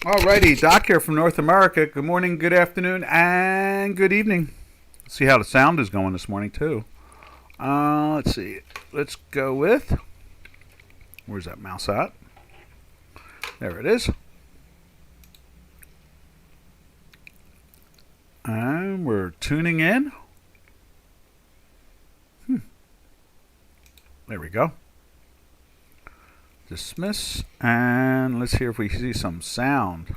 Alrighty, Doc here from North America. Good morning, good afternoon, and good evening. Let's see how the sound is going this morning too. Let's see. Let's go with. Where's that mouse at? There it is. And we're tuning in. There we go. Dismiss, and let's hear if we see some sound.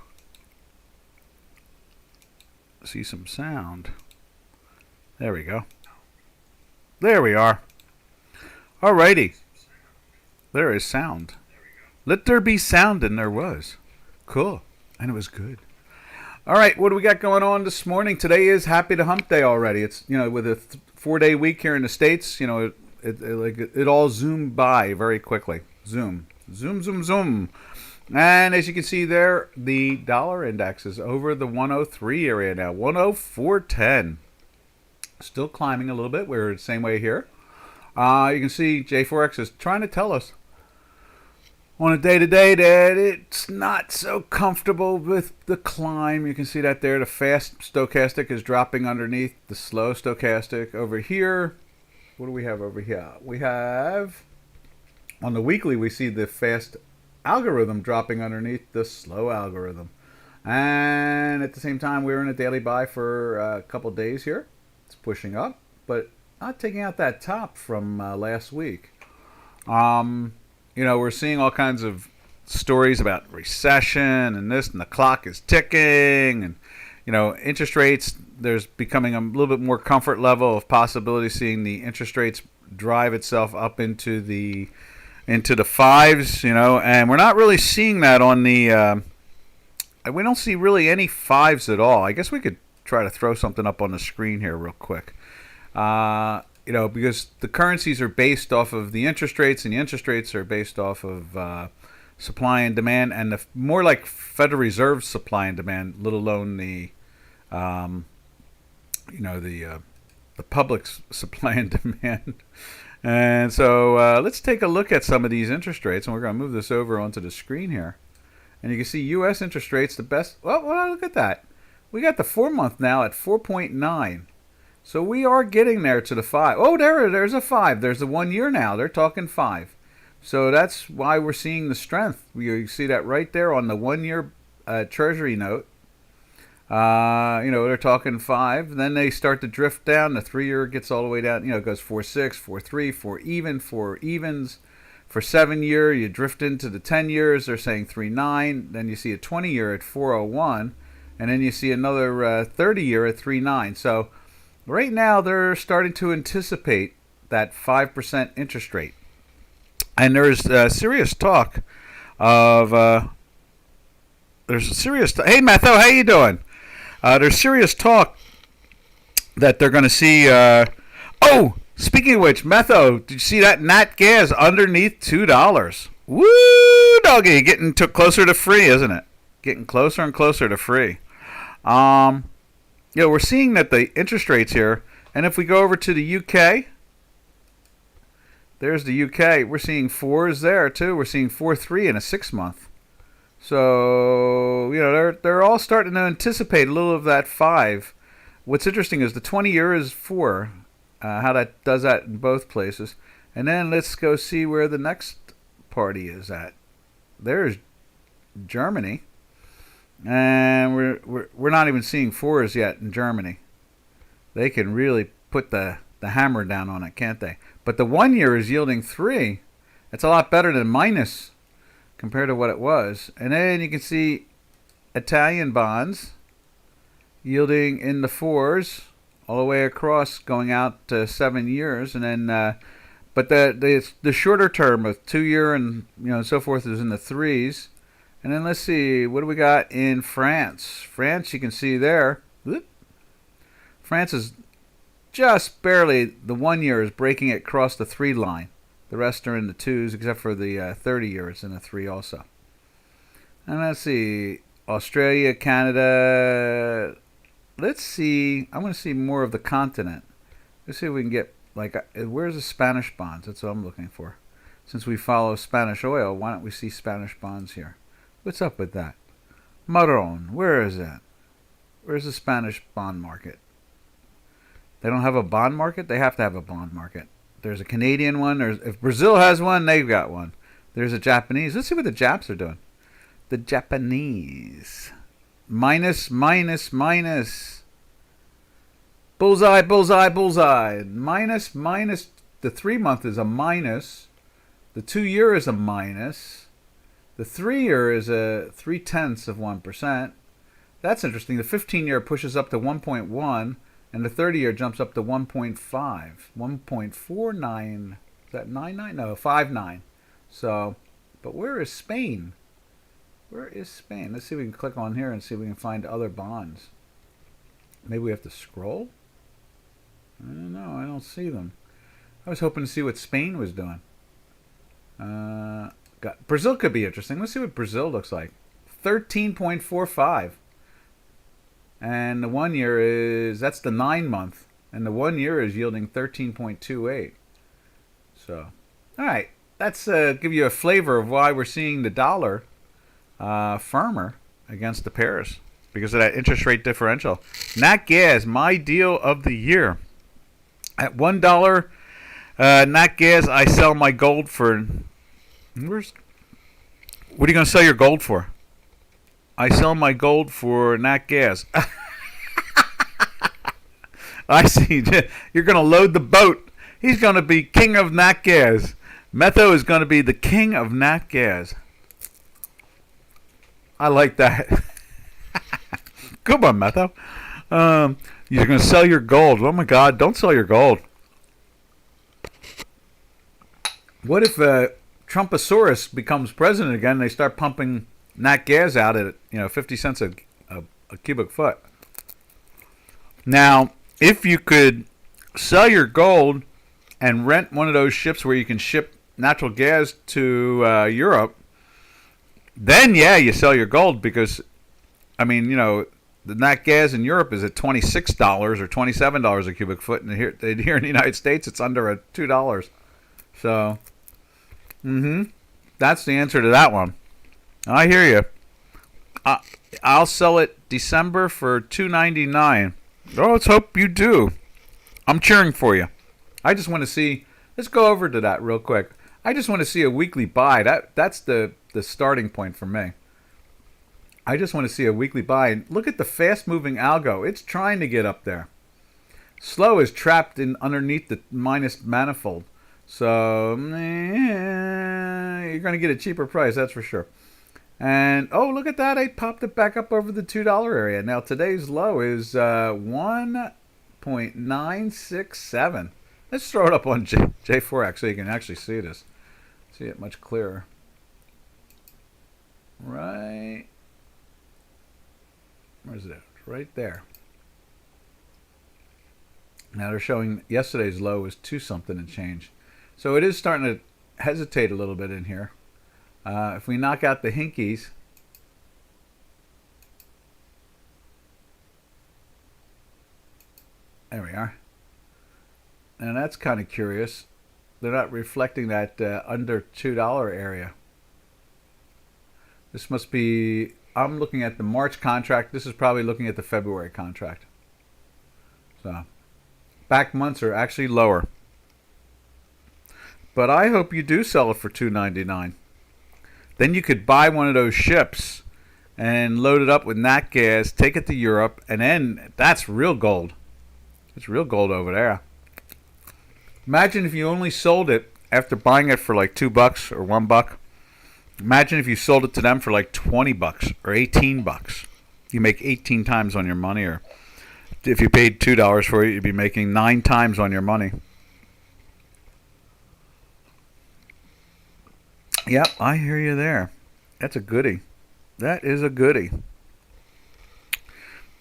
See some sound. There we go. There we are. Alrighty. There is sound. Let there be sound, and there was. Cool. And it was good. Alright, what do we got going on this morning? Today is Happy to Hump Day already. It's, with a 4-day week here in the States, it all zoomed by very quickly. Zoom. Zoom, zoom, zoom. And as you can see there, the dollar index is over the 103 area now. 104.10. Still climbing a little bit. We're the same way here. You can see J4X is trying to tell us on a day-to-day that it's not so comfortable with the climb. You can see that there. The fast stochastic is dropping underneath the slow stochastic. Over here, what do we have over here? We have, on the weekly, we see the fast algorithm dropping underneath the slow algorithm. And at the same time, we're in a daily buy for a couple days here. It's pushing up, but not taking out that top from last week. We're seeing all kinds of stories about recession and this, and the clock is ticking, and interest rates. There's becoming a little bit more comfort level of possibility seeing the interest rates drive itself up into the fives, and we're not really seeing that on the. We don't see really any fives at all. I guess we could try to throw something up on the screen here real quick. Because the currencies are based off of the interest rates, and the interest rates are based off of supply and demand, and the more like Federal Reserve supply and demand, let alone the public's supply and demand. And so let's take a look at some of these interest rates, and we're going to move this over onto the screen here. And you can see U.S. interest rates, the best. Well, look at that. We got the 4-month now at 4.9. So we are getting there to the 5. Oh, there's a 5. There's the 1 year now. They're talking 5. So that's why we're seeing the strength. You see that right there on the 1 year Treasury note. They're talking 5. Then they start to drift down. The 3 year gets all the way down. It goes 4.6, 4.3, 4 even, 4 evens. For 7 year, you drift into the 10 years. They're saying 3.9. Then you see a 20 year at 4.01. And then you see another 30 year at 3.9. So right now they're starting to anticipate that 5% interest rate. And there's serious talk of... Hey, Matho, how you doing? There's serious talk that they're going to see... Speaking of which, Metho, did you see that Nat Gas underneath $2? Woo, doggy, getting closer to free, isn't it? Getting closer and closer to free. We're seeing that the interest rates here, and if we go over to the UK, there's the UK. We're seeing 4s there too. We're seeing 4.3 in a 6-month. So they're all starting to anticipate a little of that 5. What's interesting is the 20 year is 4. How that does that in both places. And then let's go see where the next party is at. There's Germany. And we're not even seeing 4s yet in Germany. They can really put the hammer down on it, can't they? But the 1 year is yielding 3. It's a lot better than minus compared to what it was. And then you can see Italian bonds yielding in the 4s. All the way across, going out to 7 years, and then, but the shorter term of 2 year and so forth is in the 3s, and then let's see what do we got in France. France, you can see there, France is just barely the 1 year is breaking it across the 3 line. The rest are in the 2s, except for the 30 year is in the 3 also. And let's see, Australia, Canada. Let's see. I want to see more of the continent. Let's see if we can get, where's the Spanish bonds? That's what I'm looking for. Since we follow Spanish oil, why don't we see Spanish bonds here? What's up with that? Maron. Where is that? Where's the Spanish bond market? They don't have a bond market? They have to have a bond market. There's a Canadian one. If Brazil has one, they've got one. There's a Japanese. Let's see what the Japs are doing. The Japanese. Minus, minus, minus. Bullseye, bullseye, bullseye. Minus, minus. The 3-month is a minus. The 2-year is a minus. The 3-year is a 0.3%. That's interesting. The 15-year pushes up to 1.1, and the 30-year jumps up to 1.5. 1.49. Is that 99? No, 59. So, but where is Spain? Where is Spain? Let's see if we can click on here and see if we can find other bonds. Maybe we have to scroll? I don't know. I don't see them. I was hoping to see what Spain was doing. Brazil could be interesting. Let's see what Brazil looks like. 13.45. And the 1 year is, that's the 9-month. And the 1 year is yielding 13.28. So, all right. That's give you a flavor of why we're seeing the dollar firmer against the pairs. Because of that interest rate differential. Nat Gas, my deal of the year. At $1, Nat Gas, I sell my gold for... What are you going to sell your gold for? I sell my gold for Nat Gas. I see. You're going to load the boat. He's going to be king of Nat Gas. Metho is going to be the king of Nat Gas. I like that. Good one, Metho. You're going to sell your gold. Oh, my God. Don't sell your gold. What if Trumposaurus becomes president again and they start pumping Nat Gas out at 50 cents a cubic foot? Now, if you could sell your gold and rent one of those ships where you can ship natural gas to Europe, then yeah, you sell your gold because, I mean, the nat gas in Europe is at $26 or $27 a cubic foot, and here in the United States it's under $2. So, that's the answer to that one. I hear you. I'll sell it December for $2.99. Oh, let's hope you do. I'm cheering for you. I just want to see. Let's go over to that real quick. I just want to see a weekly buy. That's the starting point for me. I just want to see a weekly buy. And look at the fast-moving algo. It's trying to get up there. Slow is trapped in underneath the minus manifold. So you're going to get a cheaper price, that's for sure. And, oh, look at that. I popped it back up over the $2 area. Now, today's low is 1.967. Let's throw it up on J4X so you can actually see this. See it much clearer. Right. Where's it? Right there. Now they're showing yesterday's low was 2 something and change. So it is starting to hesitate a little bit in here. If we knock out the hinkies, there we are. And that's kind of curious. They're not reflecting that under $2 area. This must be, I'm looking at the March contract. This is probably looking at the February contract. So, back months are actually lower. But I hope you do sell it for $2.99. Then you could buy one of those ships and load it up with nat gas, take it to Europe, and then that's real gold. It's real gold over there. Imagine if you only sold it after buying it for like $2 or $1. Imagine if you sold it to them for like $20 or $18. You make 18 times on your money, or if you paid $2 for it, you'd be making 9 times on your money. Yep, I hear you there. That's a goodie. That is a goodie.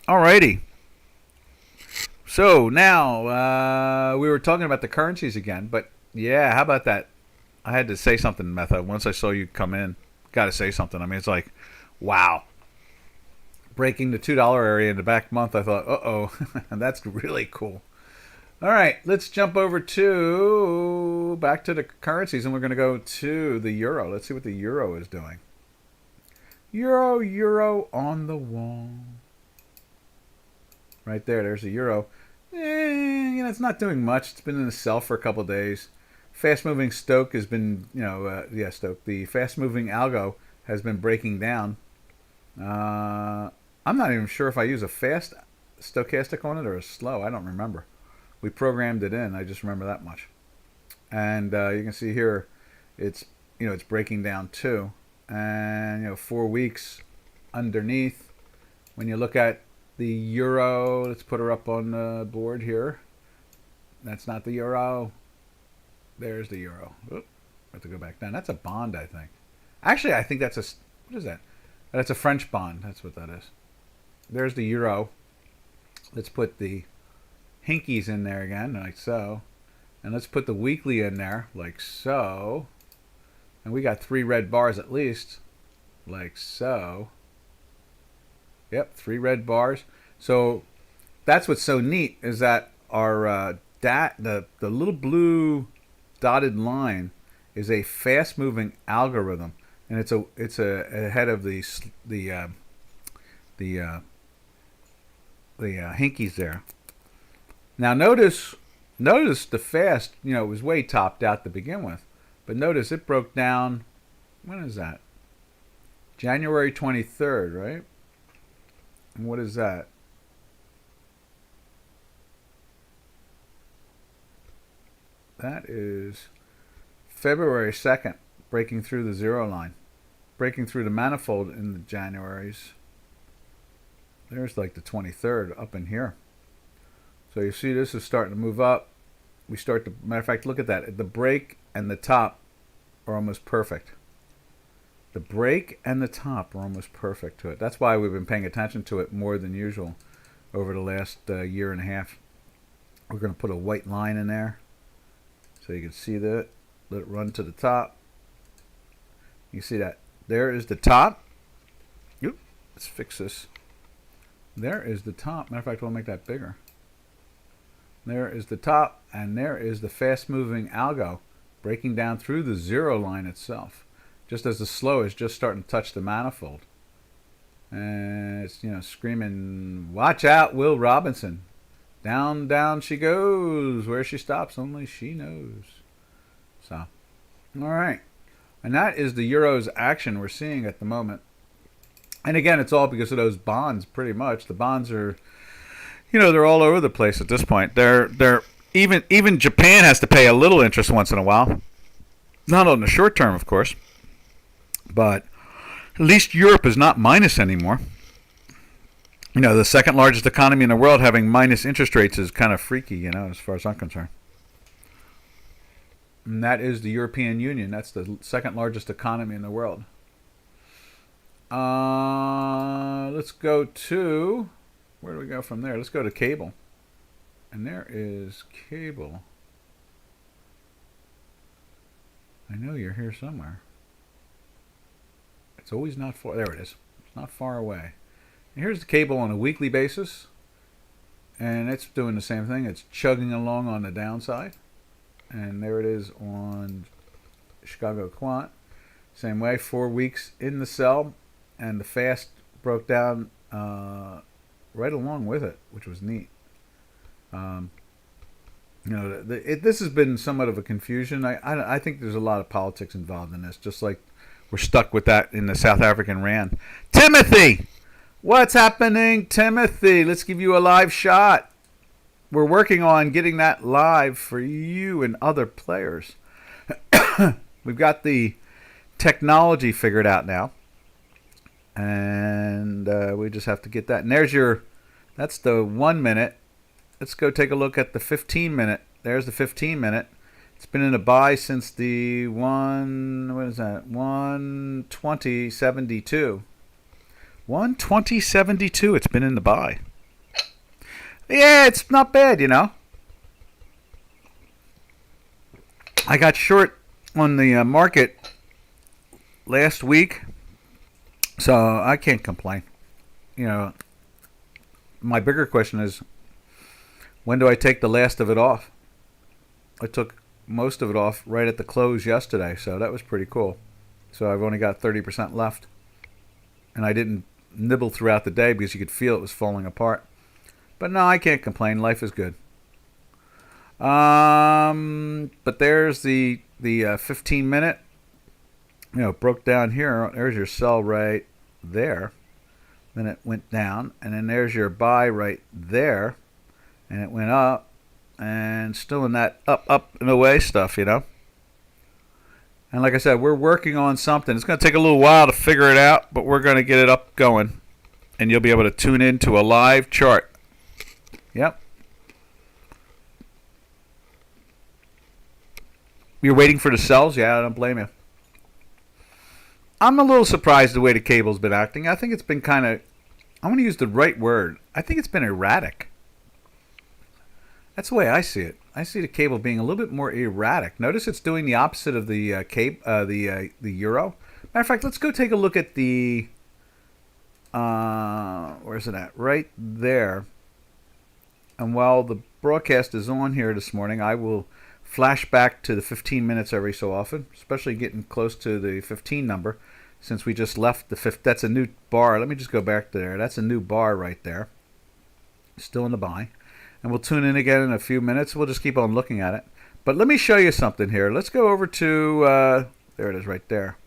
Alrighty. So now we were talking about the currencies again, but yeah, how about that? I had to say something, Metho. Once I saw you come in, got to say something. I mean, it's like, wow. Breaking the $2 area in the back month, I thought, uh-oh, that's really cool. All right, let's jump over back to the currencies, and we're going to go to the euro. Let's see what the euro is doing. Euro, euro on the wall. Right there, there's a euro. It's not doing much. It's been in the sell for a couple of days. Fast-moving Stoke has been, Stoke. The fast-moving algo has been breaking down. I'm not even sure if I use a fast stochastic on it or a slow. I don't remember. We programmed it in. I just remember that much. And you can see here, it's breaking down too. And 4 weeks underneath. When you look at the euro, let's put her up on the board here. That's not the euro. There's the euro. Oop, I have to go back down. That's a bond, I think. Actually, I think that's a, what is that? That's a French bond. That's what that is. There's the euro. Let's put the hinkies in there again, like so. And let's put the weekly in there, like so. And we got 3 red bars at least, like so. Yep, 3 red bars. So that's what's so neat is that our the little blue dotted line is a fast-moving algorithm, and it's ahead of the hinkies there. Now notice the fast, it was way topped out to begin with, but notice it broke down. When is that? January 23rd, right? And what is that? That is February 2nd, breaking through the zero line, breaking through the manifold in the Januaries. There's like the 23rd up in here. So you see this is starting to move up. We start to, matter of fact, look at that. The break and the top are almost perfect. The break and the top are almost perfect to it. That's why we've been paying attention to it more than usual over the last year and a half. We're going to put a white line in there so you can see that. Let it run to the top. You see that? There is the top. Oop, let's fix this. There is the top. Matter of fact, we'll make that bigger. There is the top, and there is the fast-moving algo breaking down through the zero line itself, just as the slow is just starting to touch the manifold. And it's, screaming, "Watch out, Will Robinson. Down, down she goes. Where she stops, only she knows." So, all right. And that is the Euro's action we're seeing at the moment. And again, it's all because of those bonds, pretty much. The bonds are, they're all over the place at this point. They're even Japan has to pay a little interest once in a while. Not on the short term, of course. But at least Europe is not minus anymore. The second largest economy in the world having minus interest rates is kind of freaky, as far as I'm concerned. And that is the European Union. That's the second largest economy in the world. Let's go to, where do we go from there? Let's go to cable. And there is cable. I know you're here somewhere. It's always not far. There it is. It's not far away. And here's the cable on a weekly basis. And it's doing the same thing. It's chugging along on the downside. And there it is on Chicago Quant. Same way, 4 weeks in the sell. And the fast broke down right along with it, which was neat. This has been somewhat of a confusion. I think there's a lot of politics involved in this, just like we're stuck with that in the South African Rand. Timothy! What's happening, Timothy? Let's give you a live shot. We're working on getting that live for you and other players. We've got the technology figured out now. And we just have to get that. And that's the 1 minute. Let's go take a look at the 15 minute. There's the 15 minute. It's been in a buy since the 120.72. 120.72. It's been in the buy. Yeah, it's not bad, I got short on the market last week, so I can't complain. My bigger question is, when do I take the last of it off? I took most of it off right at the close yesterday, so that was pretty cool. So I've only got 30% left. and I didn't nibble throughout the day because you could feel it was falling apart. But no, I can't complain. Life is good. But there's the 15 minute. Broke down here. There's your sell right there. Then it went down, and then there's your buy right there, and it went up, and still in that up and away stuff, And like I said, we're working on something. It's going to take a little while to figure it out, but we're going to get it up going, and you'll be able to tune in to a live chart. Yep. You're waiting for the sells? Yeah, I don't blame you. I'm a little surprised the way the cable's been acting. I think it's been kind of, I want to use the right word. I think it's been erratic. That's the way I see it. I see the cable being a little bit more erratic. Notice it's doing the opposite of the the euro. Matter of fact, let's go take a look at the, where's it at? Right there. And while the broadcast is on here this morning, I will flash back to the 15 minutes every so often, especially getting close to the 15 number, since we just left the fifth. That's a new bar. Let me just go back to there. That's a new bar right there. Still in the buy. And we'll tune in again in a few minutes. We'll just keep on looking at it. But let me show you something here. Let's go over to, there it is right there.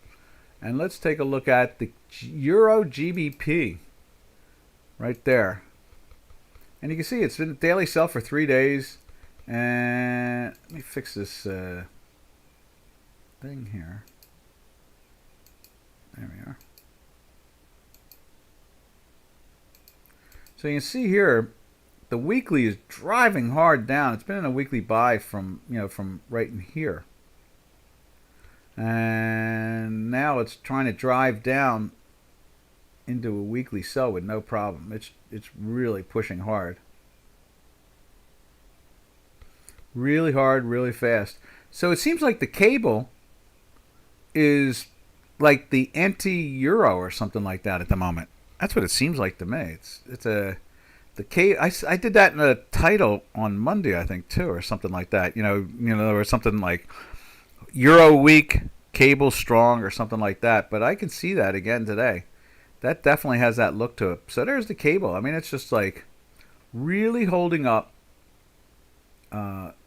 And let's take a look at the Euro GBP right there. And you can see it's been a daily sell for 3 days. And let me fix this thing here. There we are. So you can see here, the weekly is driving hard down. It's been in a weekly buy from right in here, and now it's trying to drive down into a weekly sell with no problem. It's really pushing hard. Really hard, really fast. So it seems like the cable is like the anti-euro or something like that at the moment. That's what it seems like to me. I did that in a title on Monday, I think, too, or something like that. There was something like Euro weak, cable strong, or something like that. But I can see that again today. That definitely has that look to it. So there's the cable. I mean, it's just like really holding up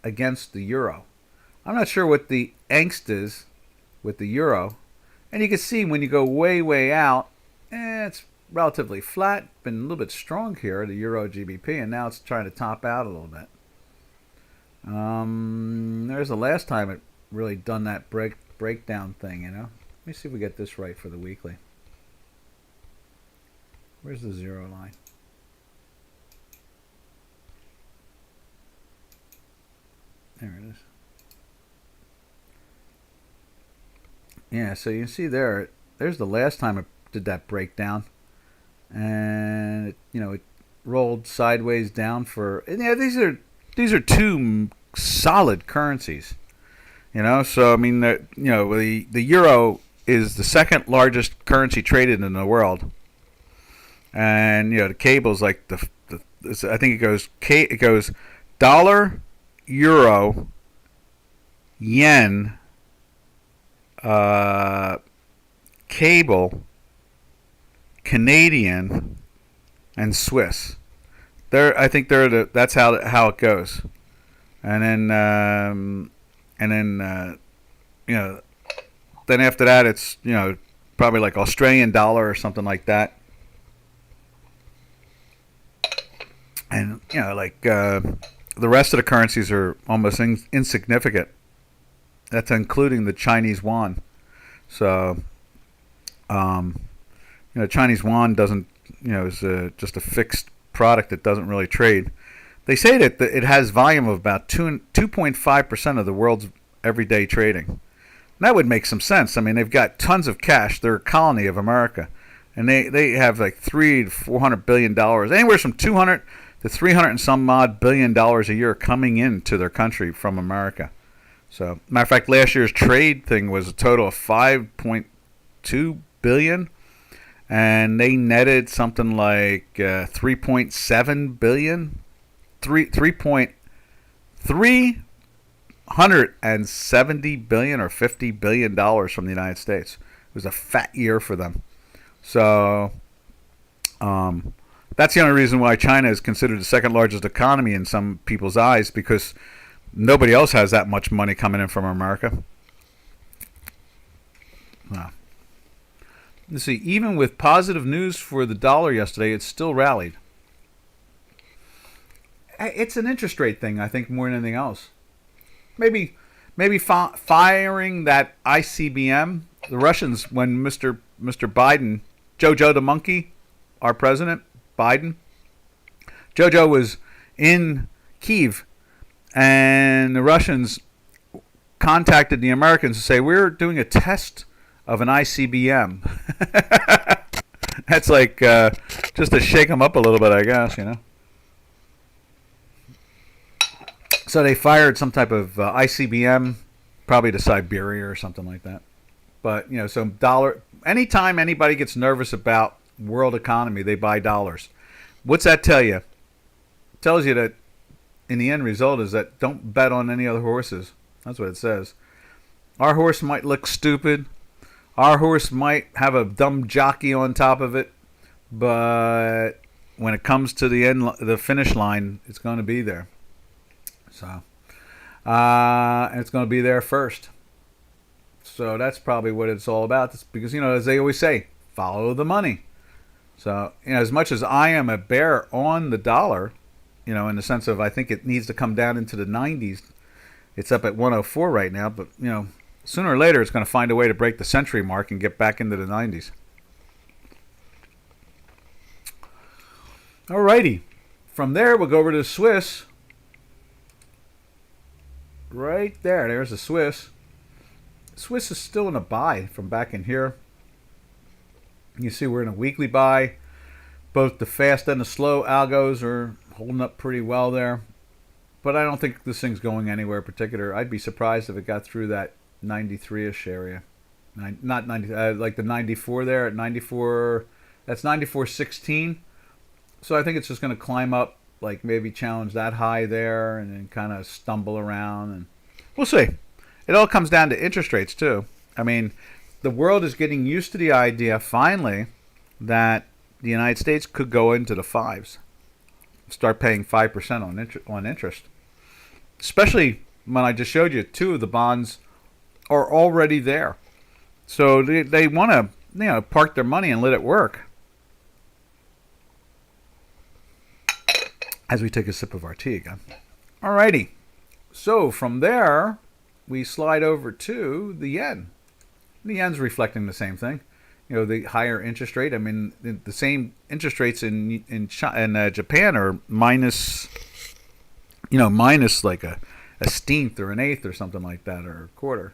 against the euro. I'm not sure what the angst is with the euro, and you can see when you go way out, it's relatively flat. Been a little bit strong here, the Euro GBP, and now it's trying to top out a little bit. There's the last time it really done that breakdown thing. Let me see if we get this right for the weekly. Where's the zero line? There it is. Yeah, so you can see there's the last time it did that breakdown, and it rolled sideways down for. And yeah, these are two solid currencies, So I mean, the euro is the second largest currency traded in the world, and the cable's like I think it goes dollar, euro, yen, cable, Canadian, and Swiss. I think that's how it goes. And then then after that it's probably like Australian dollar or something like that. And the rest of the currencies are almost insignificant. That's including the Chinese yuan. So, Chinese yuan doesn't, is just a fixed product that doesn't really trade. They say that it has volume of about 2.5% of the world's everyday trading. And that would make some sense. I mean, they've got tons of cash. They're a colony of America, and they have like $300 to $400 billion, anywhere from 200 to 300 and some odd $billion a year coming into their country from America. So, matter of fact, last year's trade thing was a total of $5.2 billion, and they netted something like $3.7 billion, $370 billion or $50 billion from the United States. It was a fat year for them. So that's the only reason why China is considered the second largest economy in some people's eyes, because nobody else has that much money coming in from America. Wow. Let's see. Even with positive news for the dollar yesterday, it still rallied. It's an interest rate thing, I think, more than anything else. Maybe firing that ICBM. The Russians, when Mr. Biden, Jojo the monkey, our president, Biden, Jojo was in Kyiv, and the Russians contacted the Americans to say, we're doing a test of an ICBM. That's like just to shake them up a little bit, I guess, you know. So they fired some type of ICBM, probably to Siberia or something like that. But, you know, so dollar. Anytime anybody gets nervous about world economy, they buy dollars. What's that tell you? It tells you that in the end result is that don't bet on any other horses. That's what it says. Our horse might look stupid. Our horse might have a dumb jockey on top of it. But when it comes to the end, the finish line, it's going to be there. So, and it's going to be there first. So that's probably what it's all about. It's because, you know, as they always say, follow the money. So, you know, as much as I am a bear on the dollar, you know, in the sense of I think it needs to come down into the 90s. It's up at 104 right now, but, you know, sooner or later it's going to find a way to break the century mark and get back into the 90s. Alrighty. From there, we'll go over to the Swiss. Right there. There's the Swiss. Swiss is still in a buy from back in here. You see we're in a weekly buy. Both the fast and the slow algos are holding up pretty well there. But I don't think this thing's going anywhere particular. I'd be surprised if it got through that 93-ish area. Not 90, like the 94 there at 94. That's 94.16. So I think it's just going to climb up, like maybe challenge that high there and then kind of stumble around. And we'll see. It all comes down to interest rates, too. I mean, the world is getting used to the idea, finally, that the United States could go into the fives. Start paying 5% on interest. Especially when I just showed you 2 of the bonds are already there. So they want to, you know, park their money and let it work. As we take a sip of our tea again. Alrighty. So from there, we slide over to the yen. The yen's reflecting the same thing. You know, the higher interest rate. I mean, the same interest rates in Japan are minus, you know, minus like a steenth or an eighth or something like that, or a quarter.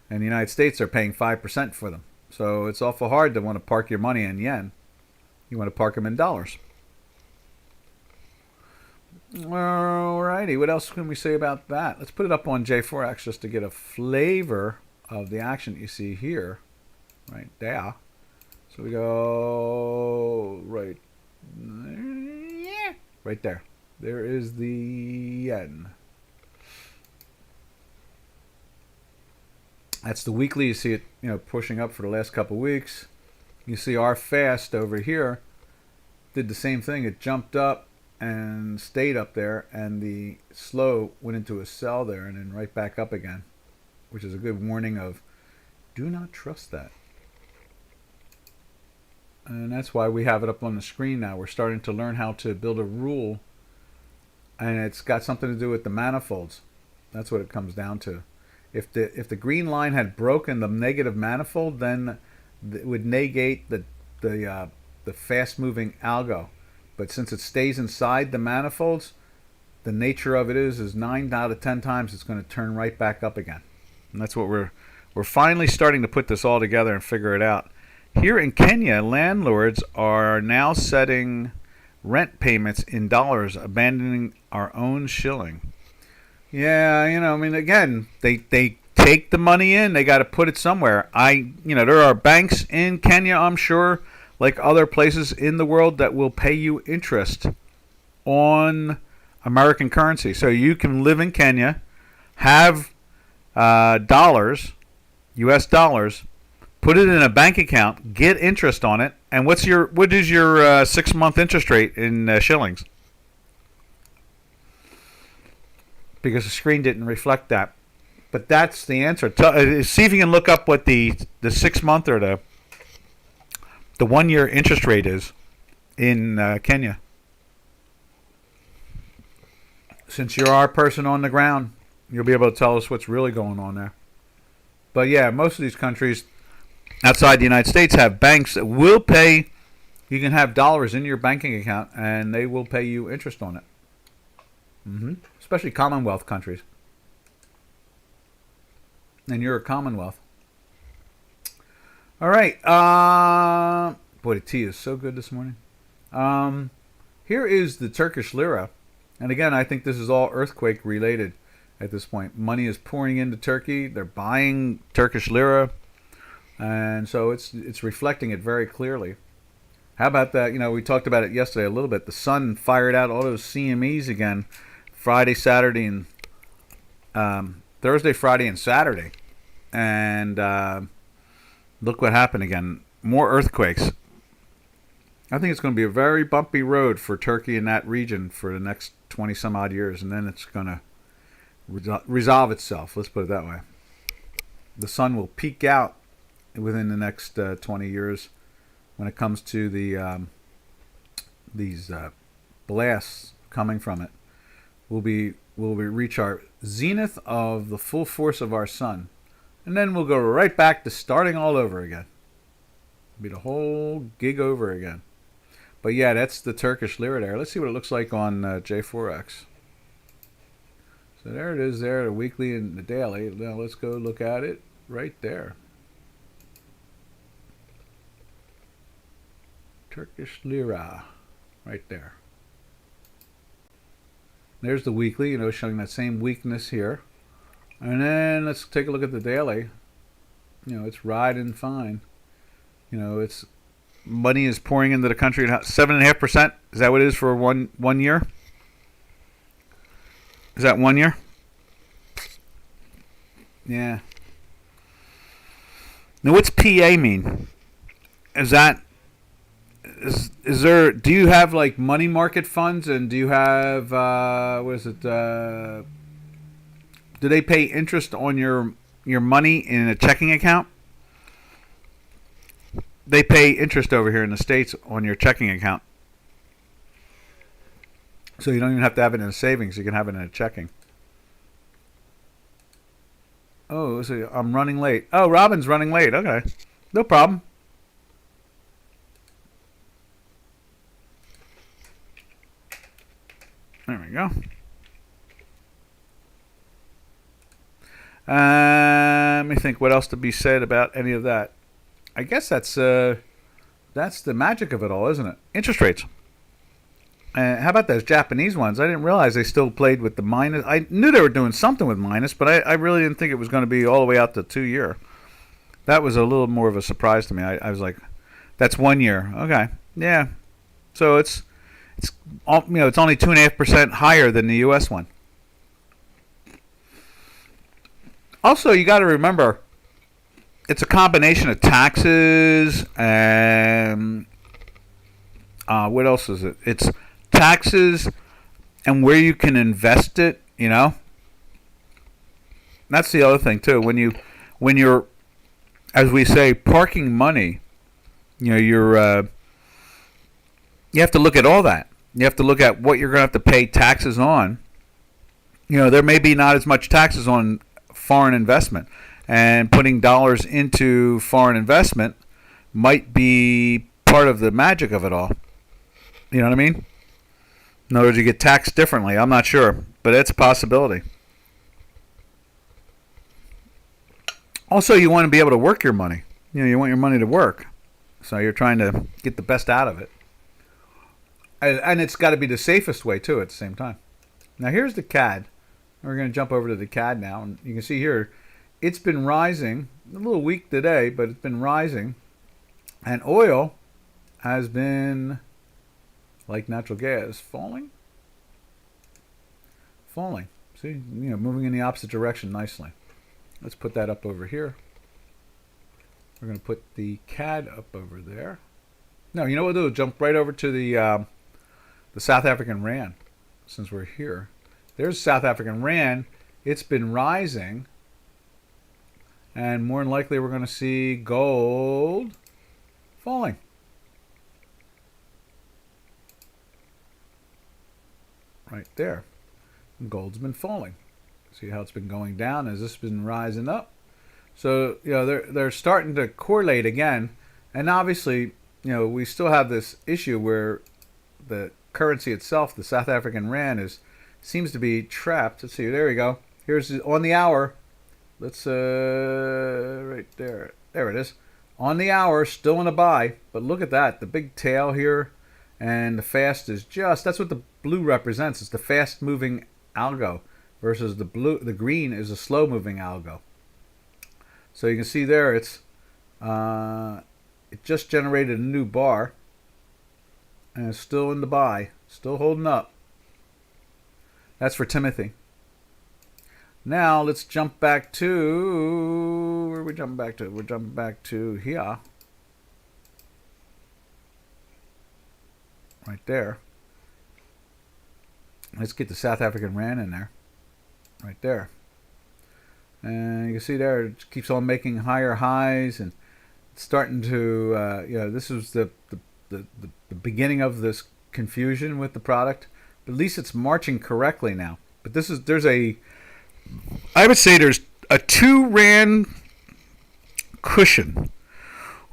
And the United States are paying 5% for them. So it's awful hard to want to park your money in yen. You want to park them in dollars. Alrighty, what else can we say about that? Let's put it up on J4X just to get a flavor of the action that you see here. Right there. So we go right there. There is the yen. That's the weekly. You see it, you know, pushing up for the last couple weeks. You see our fast over here did the same thing. It jumped up and stayed up there, and the slow went into a sell there and then right back up again, which is a good warning of do not trust that. And that's why we have it up on the screen now. We're starting to learn how to build a rule, and it's got something to do with the manifolds. That's what it comes down to. If the green line had broken the negative manifold, then it would negate the fast moving algo. But since it stays inside the manifolds, the nature of it is 9 out of 10 times it's going to turn right back up again. And that's what we're finally starting to put this all together and figure it out. Here in Kenya, landlords are now setting rent payments in dollars, abandoning our own shilling. Yeah, you know, I mean, again, they take the money in, they got to put it somewhere. There are banks in Kenya, I'm sure, like other places in the world, that will pay you interest on American currency. So you can live in Kenya, have dollars, U.S. dollars, Put it in a bank account, get interest on it, and what is your 6-month interest rate in shillings? Because the screen didn't reflect that. But that's the answer. See if you can look up what the 6-month or the 1-year interest rate is in Kenya. Since you're our person on the ground, you'll be able to tell us what's really going on there. But yeah, most of these countries outside the United States have banks that will pay. You can have dollars in your banking account, and they will pay you interest on it. Especially Commonwealth countries. And you're a Commonwealth. All right. Boy, the tea is so good this morning. Here is the Turkish lira. And again, I think this is all earthquake related at this point. Money is pouring into Turkey. They're buying Turkish lira. And so it's reflecting it very clearly. How about that? We talked about it yesterday a little bit. The sun fired out all those CMEs again. Friday, Saturday, and Thursday, Friday, and Saturday. And look what happened again. More earthquakes. I think it's going to be a very bumpy road for Turkey in that region for the next 20 some odd years, and then it's going to resolve itself. Let's put it that way. The sun will peak out within the next 20 years when it comes to these blasts coming from it. We'll reach our zenith of the full force of our sun, and then we'll go right back to starting all over again. It'll be the whole gig over again. But yeah, that's the Turkish lira there. Let's see what it looks like on J4X. So there it is there, the weekly and the daily. Now let's go look at it right there. Turkish lira, right there. There's the weekly, showing that same weakness here. And then let's take a look at the daily. It's riding fine. It's money is pouring into the country at 7.5%. Is that what it is for one year? Is that 1 year? Yeah. Now, what's PA mean? Is there? Do you have like money market funds, and do you have what is it? Do they pay interest on your money in a checking account? They pay interest over here in the States on your checking account. So you don't even have to have it in a savings. You can have it in a checking. Oh, so I'm running late. Oh, Robin's running late. Okay. No problem. There we go. Let me think what else to be said about any of that. I guess that's the magic of it all, isn't it? Interest rates. How about those Japanese ones? I didn't realize they still played with the minus. I knew they were doing something with minus, but I really didn't think it was going to be all the way out to 2 year. That was a little more of a surprise to me. I was like, that's 1 year. Okay, yeah. So it's only 2.5% higher than the U.S. one. Also, you got to remember, it's a combination of taxes and what else is it? It's taxes and where you can invest it. That's the other thing too. When you're, as we say, parking money, you have to look at all that. You have to look at what you're going to have to pay taxes on. There may be not as much taxes on foreign investment, and putting dollars into foreign investment might be part of the magic of it all. You know what I mean? In other words, you get taxed differently. I'm not sure, but it's a possibility. Also, you want to be able to work your money. You want your money to work. So you're trying to get the best out of it. And it's got to be the safest way, too, at the same time. Now, here's the CAD. We're going to jump over to the CAD now. And you can see here, it's been rising. A little weak today, but it's been rising. And oil has been, like natural gas, falling. See, moving in the opposite direction nicely. Let's put that up over here. We're going to put the CAD up over there. No, you know what we'll do? Jump right over to the South African Rand, since we're here. There's South African Rand. It's been rising. And more than likely we're going to see gold falling. Right there. Gold's been falling. See how it's been going down as this has been rising up. So, you know, they're starting to correlate again. And obviously, you know, we still have this issue where the currency itself, the South African Rand, seems to be trapped. Let's see, there we go. Here's on the hour. Let's right there. There it is. On the hour, still in a buy, but look at that. The big tail here and the fast is that's what the blue represents. It's the fast moving algo versus the green is a slow moving algo. So you can see there it just generated a new bar and it's still in the buy, still holding up. That's for Timothy. Now let's jump back to where we jump back to. We're jumping back to here. Right there. Let's get the South African Rand in there. Right there. And you can see there it keeps on making higher highs and it's starting to you know, this is the beginning of this confusion with the product. But at least it's marching correctly now. But I would say there's a 2 Rand cushion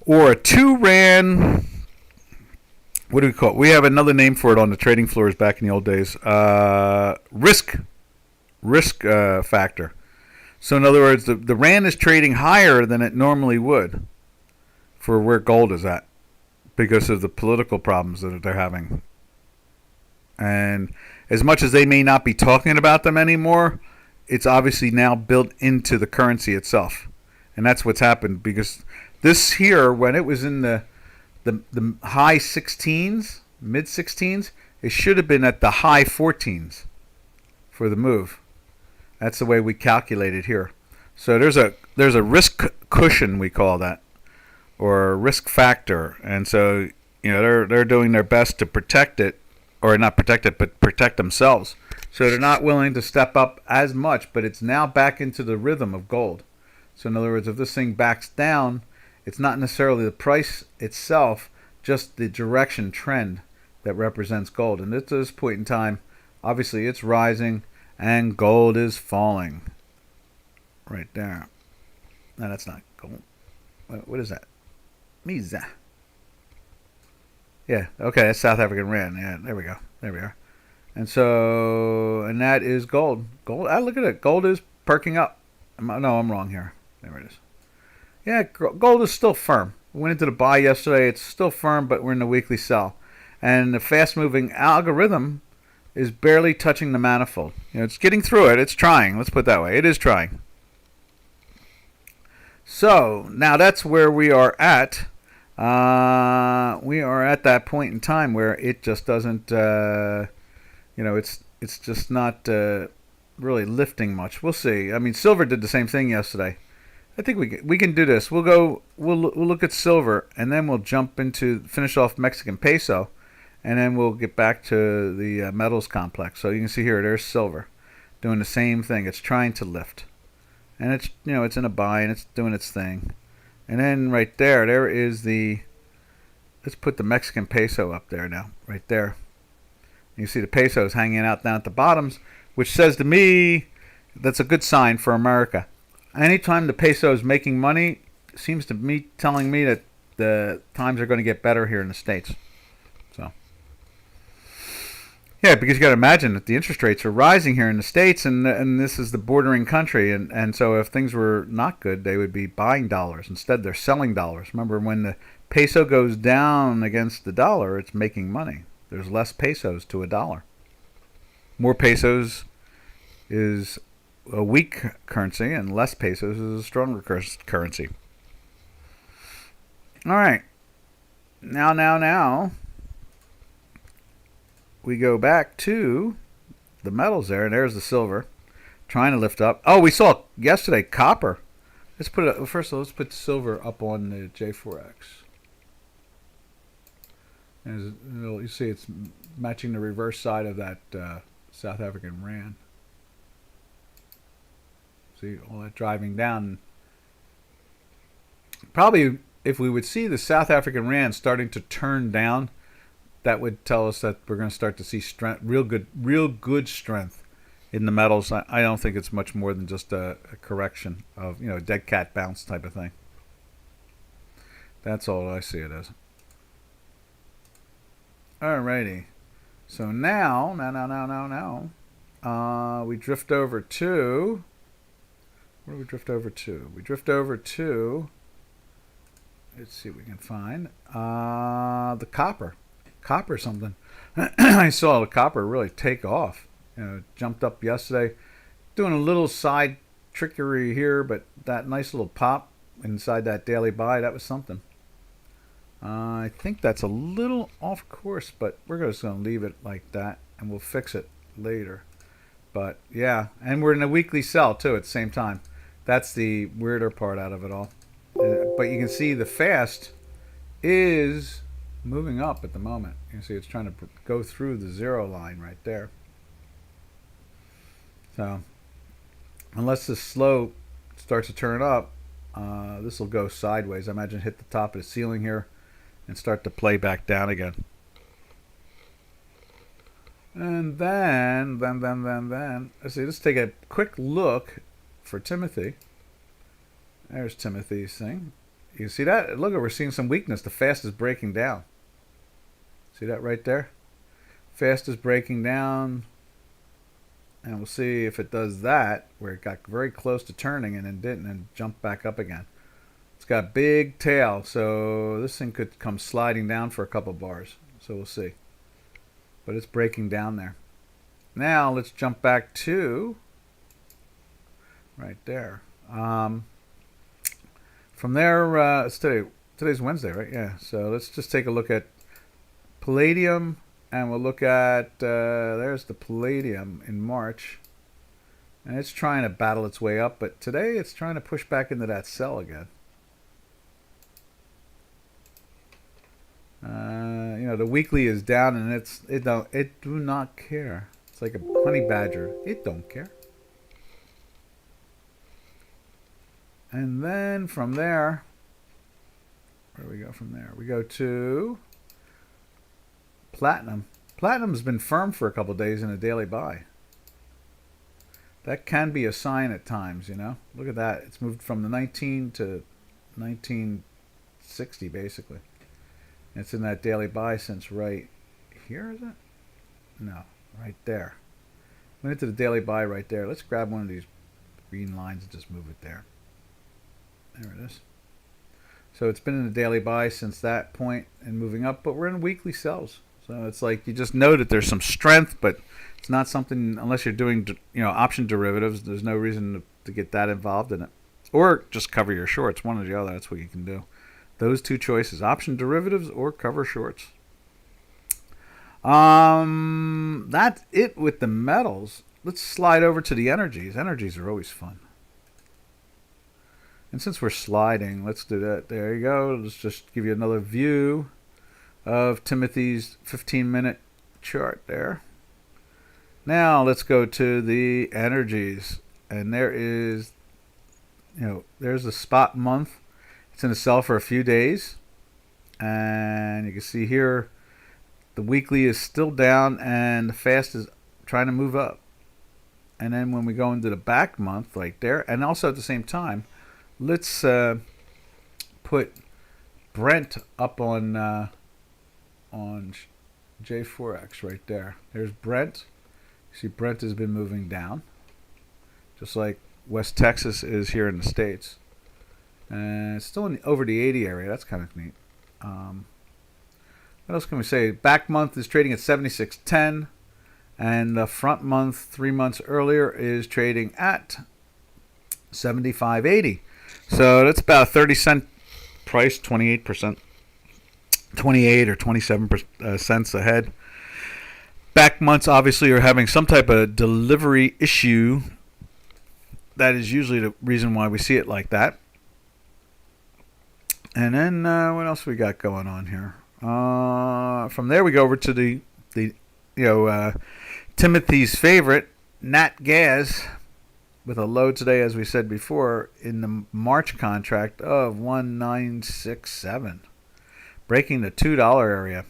or a 2 Rand, what do we call it? We have another name for it on the trading floors back in the old days. Risk factor. So in other words, the Rand is trading higher than it normally would for where gold is at because of the political problems that they're having. And as much as they may not be talking about them anymore, it's obviously now built into the currency itself. And that's what's happened because this here, when it was in the high 16s, mid 16s, it should have been at the high 14s for the move. That's the way we calculate it here. So there's a risk cushion, we call that, or a risk factor. And so, you know, they're doing their best to protect it, or not protect it, but protect themselves. So they're not willing to step up as much, but it's now back into the rhythm of gold. So in other words, if this thing backs down, it's not necessarily the price itself, just the direction trend that represents gold. And at this point in time, obviously it's rising and gold is falling. Right there. No, that's not gold. What is that? Misa. Yeah, okay, that's South African Rand. Yeah, there we go. There we are. And so, and that is gold. Gold, look at it. Gold is perking up. No, I'm wrong here. There it is. Yeah, gold is still firm. We went into the buy yesterday. It's still firm, but we're in the weekly sell. And the fast-moving algorithm is barely touching the manifold. You know, it's getting through it. It's trying. Let's put it that way. It is trying. So, now that's where we are at. We are at that point in time where it just doesn't... you know, it's just not really lifting much. We'll see. I mean, silver did the same thing yesterday. I think we can do this. We'll look at silver, and then we'll jump into finish off Mexican peso, and then we'll get back to the metals complex. So you can see here, there's silver doing the same thing. It's trying to lift, and it's, you know, it's in a buy and it's doing its thing. And then right there is the. Let's put the Mexican peso up there now, right there. You see the pesos hanging out down at the bottoms, which says to me that's a good sign for America. Anytime the peso is making money, it seems to me telling me that the times are going to get better here in the States. So, yeah, because you got to imagine that the interest rates are rising here in the States, and this is the bordering country, and so if things were not good, they would be buying dollars. Instead, they're selling dollars. Remember, when the peso goes down against the dollar, it's making money. There's less pesos to a dollar. More pesos is a weak currency, and less pesos is a stronger currency. All right. Now, we go back to the metals there, and there's the silver trying to lift up. Oh, we saw yesterday copper Let's put it first of all. Let's put silver up on the J4X. And you see, it's matching the reverse side of that South African rand. See all that driving down. Probably, if we would see the South African rand starting to turn down, that would tell us that we're going to start to see strength, real good strength in the metals. I don't think it's much more than just a correction of, a dead cat bounce type of thing. That's all I see it as. Alrighty. So now, we drift over to. What do we drift over to? We drift over to. Let's see what we can find. The copper. Copper something. I saw the copper really take off. Jumped up yesterday. Doing a little side trickery here, but that nice little pop inside that daily buy, that was something. I think that's a little off course, but we're just going to leave it like that, and we'll fix it later. But yeah, and we're in a weekly sell too at the same time. That's the weirder part out of it all. But you can see the fast is moving up at the moment. You can see it's trying to go through the zero line right there. So unless the slow starts to turn up, this will go sideways. I imagine hit the top of the ceiling here and start to play back down again. And then, let's see, let's take a quick look for Timothy. There's Timothy's thing. You see that? Look, we're seeing some weakness. The fast is breaking down. See that right there? Fast is breaking down. And we'll see if it does that, where it got very close to turning and then didn't, and jumped back up again. It's got a big tail, so this thing could come sliding down for a couple bars. So we'll see. But it's breaking down there. Now let's jump back to right there. From there, it's today's Wednesday, right? Yeah. So let's just take a look at palladium, and we'll look at there's the palladium in March, and it's trying to battle its way up, but today it's trying to push back into that sell again. The weekly is down, and it do not care. It's like a honey badger. It don't care. And then from there, where do we go from there? We go to platinum. Platinum's been firm for a couple of days in a daily buy. That can be a sign at times, Look at that. It's moved from the 19 to 1960 basically. It's in that daily buy since right here, is it? No, right there. Went into the daily buy right there. Let's grab one of these green lines and just move it there. There it is. So it's been in the daily buy since that point and moving up, but we're in weekly sells. So it's like you just know that there's some strength, but it's not something, unless you're doing option derivatives, there's no reason to get that involved in it. Or just cover your shorts, one or the other. That's what you can do. Those two choices, option derivatives or cover shorts. That's it with the metals. Let's slide over to the energies. Energies are always fun. And since we're sliding, let's do that. There you go. Let's just give you another view of Timothy's 15-minute chart there. Now let's go to the energies. And there is, there's the spot month. It's in a sell for a few days. And you can see here, the weekly is still down and the fast is trying to move up. And then when we go into the back month right there, and also at the same time, let's put Brent up on J4X right there. There's Brent. You see Brent has been moving down, just like West Texas is here in the States. And it's still over the 80 area. That's kind of neat. What else can we say? Back month is trading at 76.10. And the front month, 3 months earlier, is trading at 75.80. So that's about a 30-cent price, 28%. 28 or 27 cents ahead. Back months obviously are having some type of delivery issue. That is usually the reason why we see it like that. And then what else we got going on here? From there we go over to the Timothy's favorite, Nat Gas, with a low today, as we said before, in the March contract of 1967, breaking the $2 area.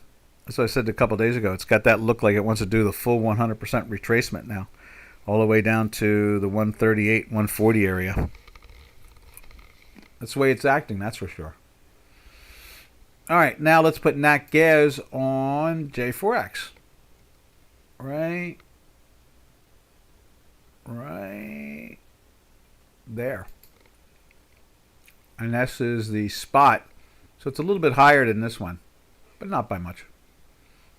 As I said a couple days ago, it's got that look like it wants to do the full 100% retracement now, all the way down to the 138, 140 area. That's the way it's acting, that's for sure. All right, now let's put Nat Gas on J4X. Right there. And this is the spot. So it's a little bit higher than this one, but not by much.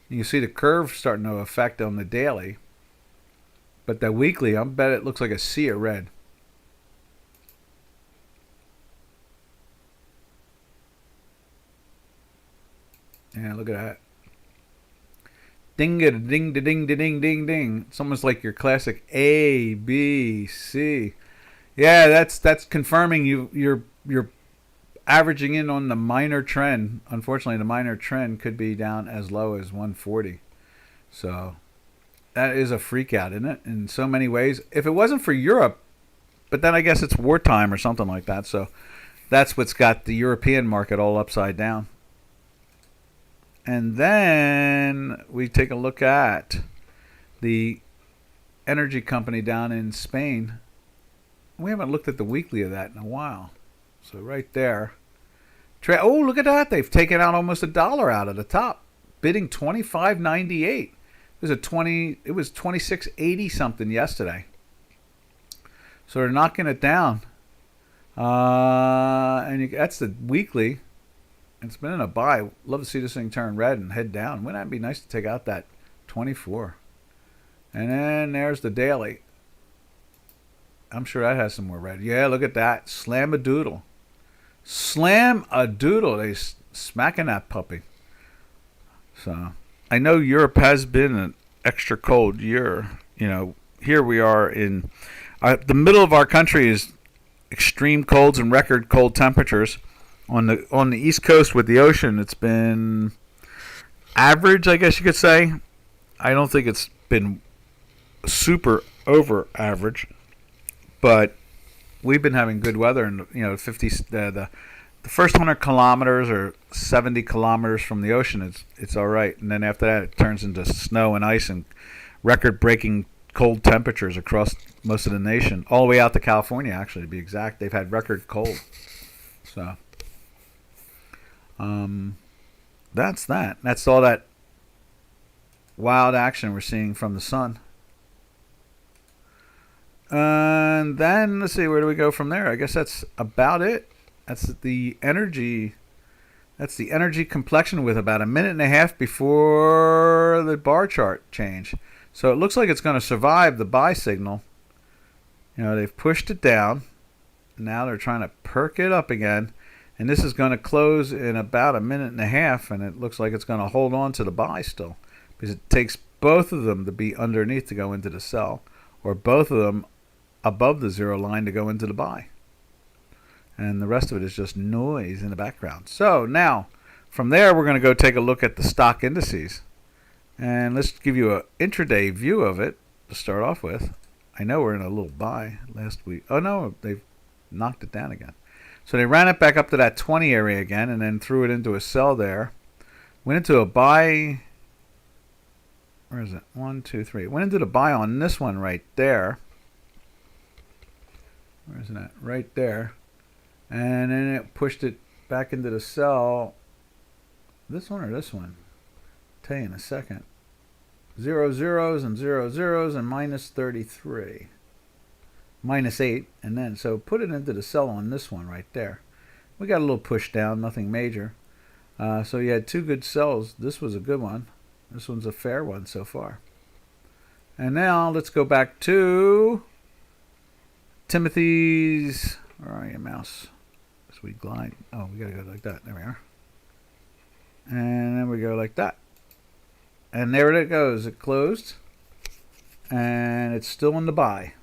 You can see the curve starting to affect on the daily. But the weekly, I bet it looks like a sea of red. Yeah, look at that. Ding a ding da ding da ding ding ding. It's almost like your classic A, B, C. Yeah, that's confirming you're averaging in on the minor trend. Unfortunately, the minor trend could be down as low as 140. So that is a freak out, isn't it? In so many ways. If it wasn't for Europe, but then I guess it's wartime or something like that. So that's what's got the European market all upside down. And then we take a look at the energy company down in Spain. We haven't looked at the weekly of that in a while. So right there. Oh, look at that. They've taken out almost $1 out of the top, bidding $25.98. It was 26.80 something yesterday. So they're knocking it down. That's the weekly. It's been in a buy. Love to see this thing turn red and head down. Wouldn't that be nice to take out that 24? And then there's the daily. I'm sure that has some more red. Yeah, look at that. Slam a doodle. Slam a doodle. They smacking that puppy. So I know Europe has been an extra cold year. You know, here we are in the middle of our country is extreme colds and record cold temperatures. On the East Coast with the ocean, it's been average, I guess you could say. I don't think it's been super over average, but we've been having good weather. And 50 the first 100 kilometers or 70 kilometers from the ocean, it's all right. And then after that, it turns into snow and ice and record-breaking cold temperatures across most of the nation, all the way out to California. Actually, to be exact, they've had record cold. So. That's that. That's all that wild action we're seeing from the sun. And then let's see, where do we go from there? I guess that's about it. That's the energy. That's the energy complexion with about a minute and a half before the bar chart change. So it looks like it's going to survive the buy signal. They've pushed it down. Now they're trying to perk it up again. And this is going to close in about a minute and a half, and it looks like it's going to hold on to the buy still, because it takes both of them to be underneath to go into the sell, or both of them above the zero line to go into the buy. And the rest of it is just noise in the background. So now, from there, we're going to go take a look at the stock indices. And let's give you an intraday view of it to start off with. I know we're in a little buy last week. Oh, no, they've knocked it down again. So they ran it back up to that 20 area again and then threw it into a sell there. Went into a buy. Where is it? 1, 2, 3. Went into the buy on this one right there. Where is that? Right there. And then it pushed it back into the sell. This one or this one? I'll tell you in a second. 0 zeros and 0 zeros and minus 33. Minus 8, and then so put it into the sell on this one right there. We got a little push down, nothing major. So you had two good sells. This was a good one. This one's a fair one so far. And now let's go back to Timothy's. Where are you, mouse? As we glide. Oh, we got to go like that. There we are. And then we go like that. And there it goes. It closed. And it's still in the buy.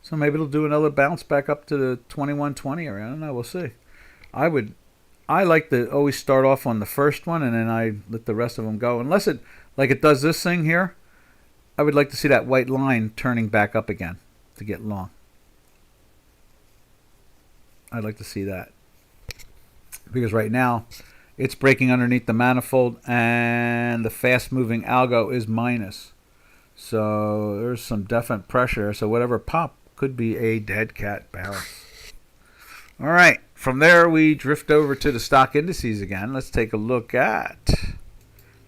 So maybe it'll do another bounce back up to the 2120 area. I don't know. We'll see. I would I like to always start off on the first one and then I let the rest of them go. Unless it, like it does this thing here, I would like to see that white line turning back up again to get long. I'd like to see that. Because right now, it's breaking underneath the manifold and the fast moving algo is minus. So there's some definite pressure. So whatever pop could be a dead cat bounce. All right. From there, we drift over to the stock indices again. Let's take a look at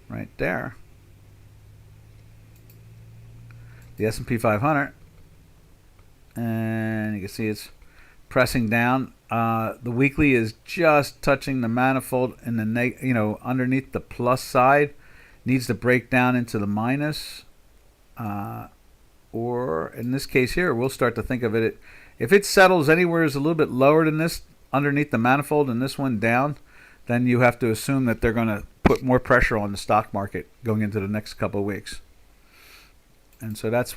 right there. The S&P 500. And you can see it's pressing down. The weekly is just touching the manifold in the underneath the plus side. Needs to break down into the minus. Or in this case here, we'll start to think of it. If it settles anywhere is a little bit lower than this, underneath the manifold, and this one down, then you have to assume that they're going to put more pressure on the stock market going into the next couple of weeks. And so that's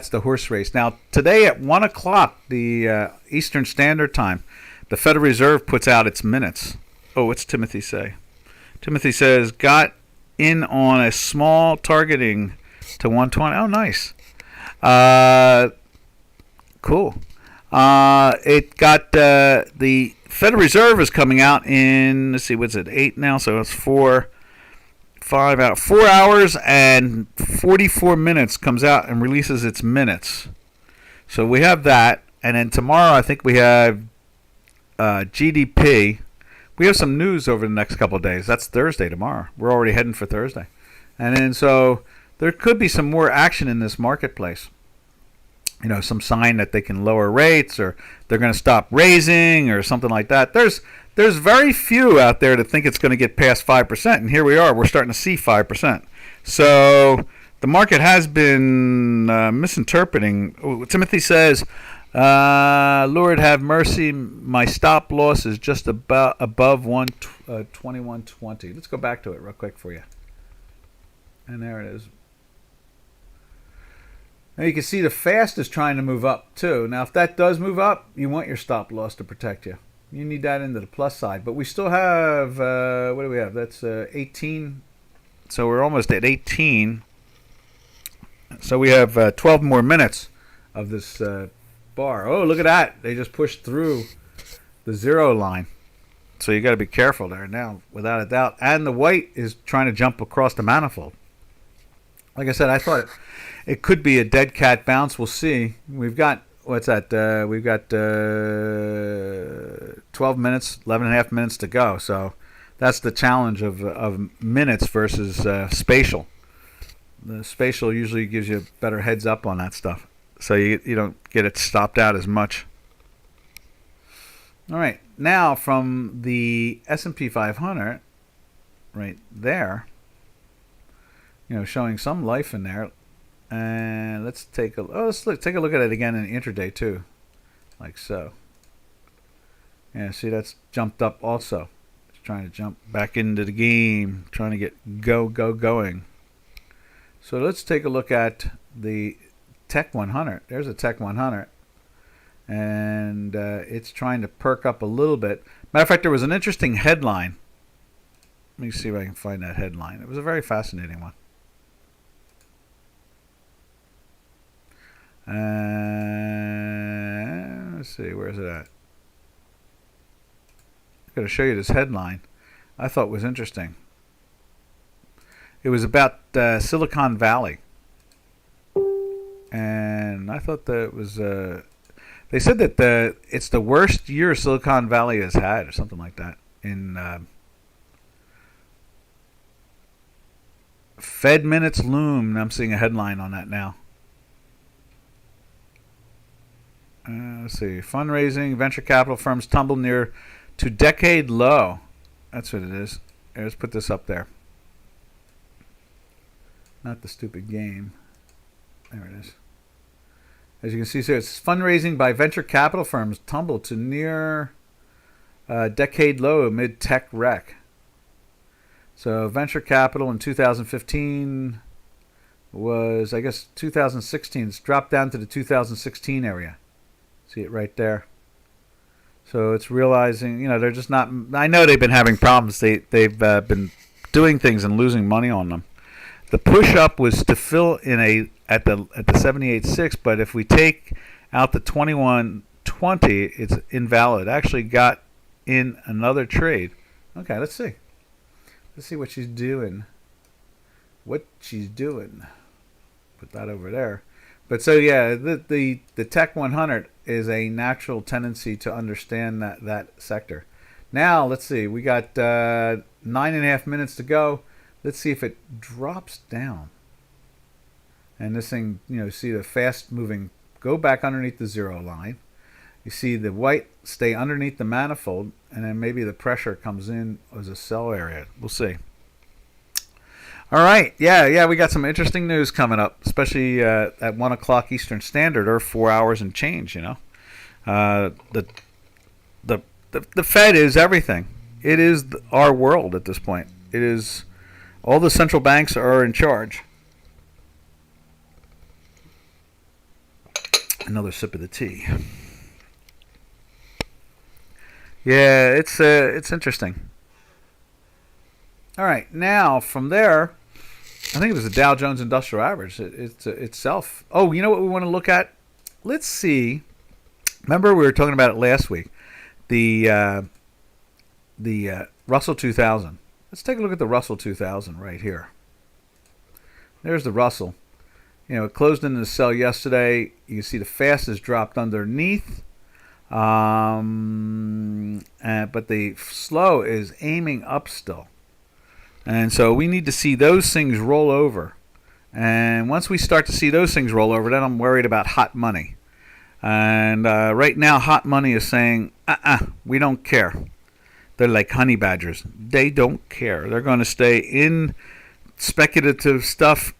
the horse race. Now today at 1 o'clock, the Eastern Standard Time, the Federal Reserve puts out its minutes. Oh, what's Timothy say? Timothy says got in on a small targeting to 120. Oh, nice. Cool. It got the Federal Reserve is coming out in, let's see, what's it, 8 now? So it's 4 hours and 44 minutes comes out and releases its minutes. So we have that. And then tomorrow I think we have GDP. We have some news over the next couple of days. That's Thursday tomorrow. We're already heading for Thursday. And then so there could be some more action in this marketplace. You know, some sign that they can lower rates or they're going to stop raising or something like that. There's very few out there that think it's going to get past 5%, and here we are. We're starting to see 5%. So the market has been misinterpreting. Timothy says, Lord have mercy, my stop loss is just above 2120. Let's go back to it real quick for you. And there it is. Now you can see the fast is trying to move up too. Now if that does move up, you want your stop loss to protect you. You need that into the plus side. But we still have, what do we have? That's 18. So we're almost at 18. So we have 12 more minutes of this bar. Oh, look at that. They just pushed through the zero line. So you got to be careful there now, without a doubt. And the white is trying to jump across the manifold. Like I said, I thought it could be a dead cat bounce. We'll see. We've got, what's that? We've got 12 minutes, 11 and a half minutes to go. So that's the challenge of minutes versus spatial. The spatial usually gives you a better heads up on that stuff. So you don't get it stopped out as much. All right. Now from the S&P 500, right there, showing some life in there. And let's take a take a look at it again in intraday too, like so. Yeah, see that's jumped up also. It's trying to jump back into the game, trying to get going. So let's take a look at the Tech 100. There's a Tech 100, and it's trying to perk up a little bit. Matter of fact, there was an interesting headline. Let me see if I can find that headline. It was a very fascinating one. Let's see, where's it at? I'm going to show you this headline. I thought was interesting. It was about Silicon Valley, and I thought that it was. They said that it's the worst year Silicon Valley has had, or something like that. In Fed minutes loom. And I'm seeing a headline on that now. Let's see. Fundraising, venture capital firms tumble near to decade low. That's what it is. Let's put this up there. Not the stupid game. There it is. As you can see here, it's fundraising by venture capital firms tumbled to near decade low amid tech wreck. So venture capital in 2015 was, I guess, 2016. It's dropped down to the 2016 area. See it right there. So it's realizing, they're just not. I know they've been having problems. They've been doing things and losing money on them. The push up was to fill in at the 78.6, but if we take out the 21.20, it's invalid. Actually got in another trade. Okay, let's see. Let's see what she's doing. Put that over there. But so yeah, the Tech 100 is a natural tendency to understand that sector. Now let's see. We got 9.5 minutes to go. Let's see if it drops down. And this thing, see the fast moving go back underneath the zero line. You see the white stay underneath the manifold, and then maybe the pressure comes in as a sell area. We'll see. All right, yeah, we got some interesting news coming up, especially at 1 o'clock Eastern Standard, or 4 hours and change. The Fed is everything. It is our world at this point. It is all the central banks are in charge. Another sip of the tea. Yeah, it's interesting. All right, now from there, I think it was the Dow Jones Industrial Average itself. Oh, you know what we want to look at? Let's see. Remember we were talking about it last week, the Russell 2000. Let's take a look at the Russell 2000 right here. There's the Russell. It closed into the sell yesterday. You can see the fastest dropped underneath. But the slow is aiming up still. And so we need to see those things roll over. And once we start to see those things roll over, then I'm worried about hot money. And right now, hot money is saying, we don't care. They're like honey badgers. They don't care. They're going to stay in speculative stuff,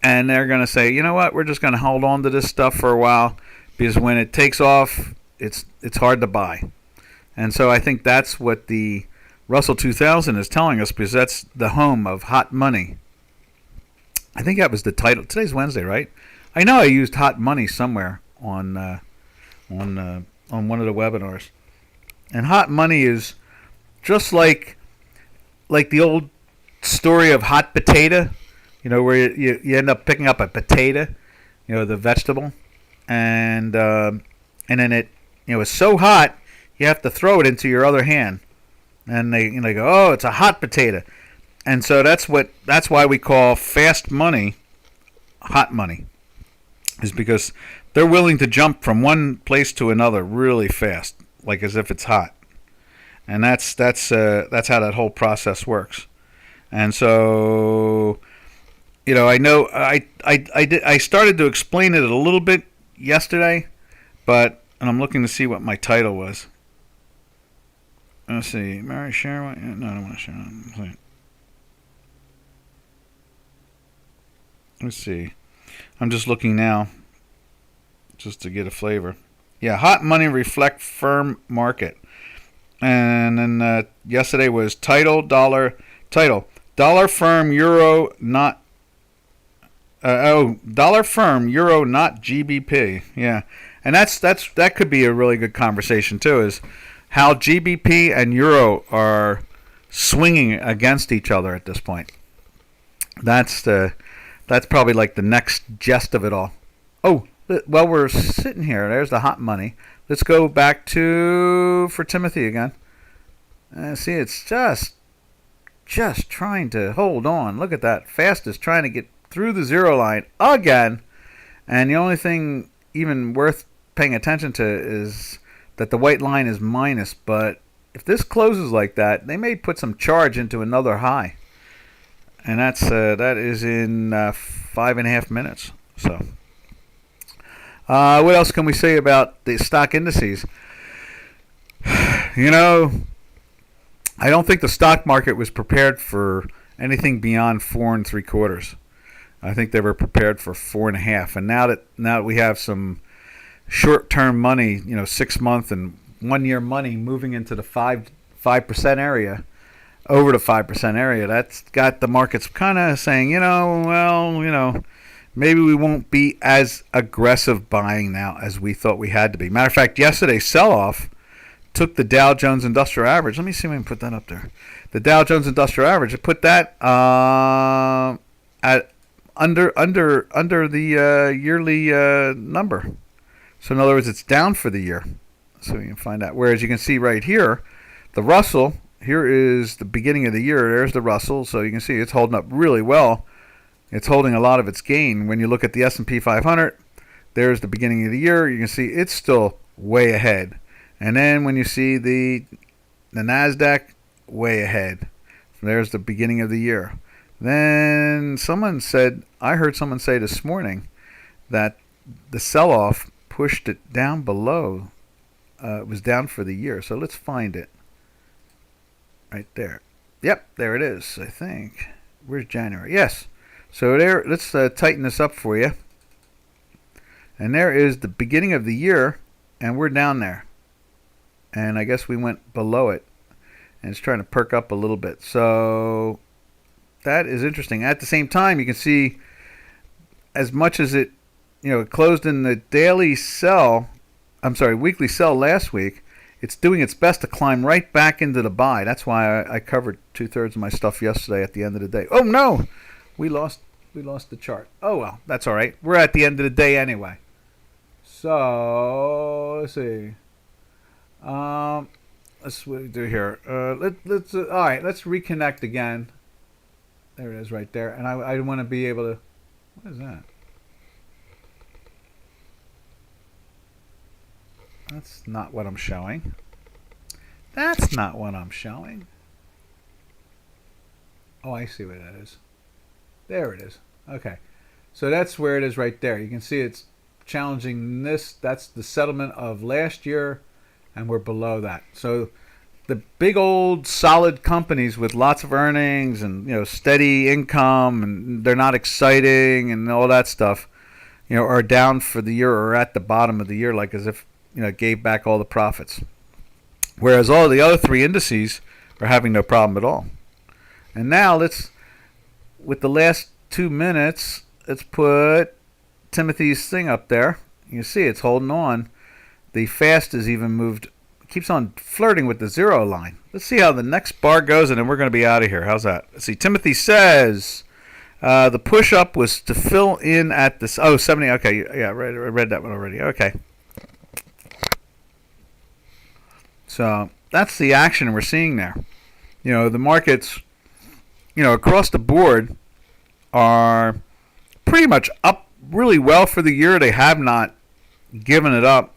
and they're going to say, you know what, we're just going to hold on to this stuff for a while, because when it takes off, it's hard to buy. And so I think that's what the Russell 2000 is telling us, because that's the home of hot money. I think that was the title. Today's Wednesday, right? I know I used hot money somewhere on one of the webinars. And hot money is just like the old story of hot potato, where you end up picking up a potato, the vegetable, and then it it's so hot you have to throw it into your other hand. And they go, oh, it's a hot potato. And so that's why we call fast money hot money, is because they're willing to jump from one place to another really fast, like as if it's hot. And that's how that whole process works. And so, I know I started to explain it a little bit yesterday, and I'm looking to see what my title was. Let's see. Mary Sharon? No, I don't want to share. Let's see. I'm just looking now, just to get a flavor. Yeah, hot money reflect firm market. And then yesterday was dollar firm euro not. Dollar firm euro not GBP. Yeah, and that could be a really good conversation too. Is how GBP and Euro are swinging against each other at this point. That's probably like the next gist of it all. Oh, well, we're sitting here. There's the hot money. Let's go back for Timothy again. See, it's just trying to hold on. Look at that. Fastest trying to get through the zero line again. And the only thing even worth paying attention to is that the white line is minus, but if this closes like that, they may put some charge into another high, and that is in 5.5 minutes. So, what else can we say about the stock indices? I don't think the stock market was prepared for anything beyond 4 3/4. I think they were prepared for 4.5, and now that we have some short-term money, 6-month and 1-year money moving into the 5% area, over the 5% area, that's got the markets kind of saying, maybe we won't be as aggressive buying now as we thought we had to be. Matter of fact, yesterday's sell-off took the Dow Jones Industrial Average. Let me see if I can put that up there. The Dow Jones Industrial Average. I put that at under the yearly number. So in other words, it's down for the year. So you can find out. Whereas you can see right here, the Russell. Here is the beginning of the year. There's the Russell. So you can see it's holding up really well. It's holding a lot of its gain. When you look at the S&P 500, there's the beginning of the year. You can see it's still way ahead. And then when you see the NASDAQ, way ahead. There's the beginning of the year. Then I heard someone say this morning that the sell-off pushed it down below. It was down for the year. So let's find it. Right there. Yep, there it is, I think. Where's January? Yes. So there, let's tighten this up for you. And there is the beginning of the year, and we're down there. And I guess we went below it. And it's trying to perk up a little bit. So that is interesting. At the same time, you can see as much as it closed in the weekly sell last week, it's doing its best to climb right back into the buy. That's why I covered 2/3 of my stuff yesterday at the end of the day. Oh no, we lost the chart. Oh well, that's all right. We're at the end of the day anyway. So let's see. Let's what do we do here. Let's all right. Let's reconnect again. There it is, right there. And I want to be able to. What is that? That's not what I'm showing. That's not what I'm showing. Oh, I see what that is. There it is. Okay. So that's where it is right there. You can see it's challenging this. That's the settlement of last year, and we're below that. So the big old solid companies with lots of earnings and steady income, and they're not exciting and all that stuff, are down for the year or at the bottom of the year, like as if gave back all the profits. Whereas all the other three indices are having no problem at all. And now with the last 2 minutes, let's put Timothy's thing up there. You can see it's holding on. The fast is even moved, keeps on flirting with the 0 line. Let's see how the next bar goes, and then we're going to be out of here. How's that? Let's see. Timothy says the push up was to fill in at this. 70. Okay. Yeah, I read that one already. Okay. So that's the action we're seeing there. The markets, across the board are pretty much up really well for the year. They have not given it up.